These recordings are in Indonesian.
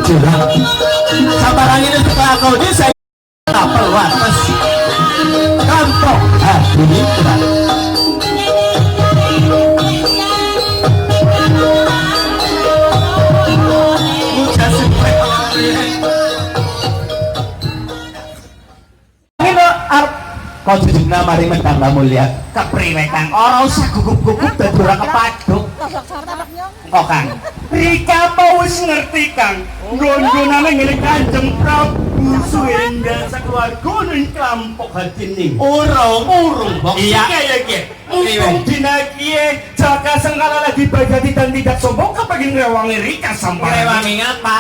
curang sabarang ini setelah kau di saya perwatas kampung hati kurang udah sampai kau jujurna mari mentambah mulia kepriwe kang ora usah gugup-gugup dadi ora kepaduk kok kang Rika mau wis ngerti kang nggon-ngonane ngene Kanjeng Prabu Suhendra sakeluarga ning Klampok Hatining urung bok iya ya iki untung dina kiye Jaka Sengkala lagi bagati dan tidak sombong kepengin ngrewangi Rika sampeyan ngrewangi ngapa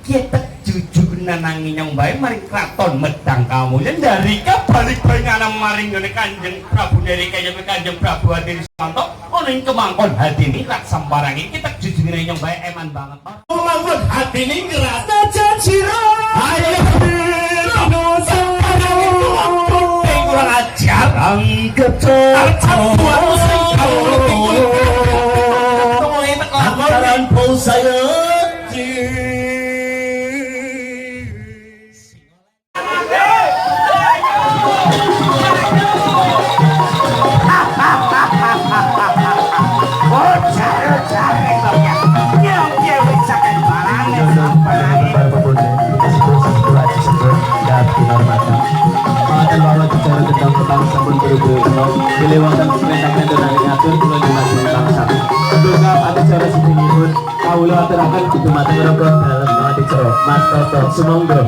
kita jujur nanangi nyong bae maring kraton medang kamu yen dari ka balik penyanam maring ngene Kanjeng Prabu dari kaya Kanjeng Prabu Hadiri Sumanto ana ing kemangkon Hadini rak sambarangi kita jujur nyong bae eman banget kemangkon Hadini ngerat jajira ayo kurang ajar angkecot Angkaran saya Dilewatan perintahkan dan ngatur kula dimaksud bangsa. Duga acara sidingipun kawula aturaken dumateng Rangga dalem acara Mas Toto sumangga.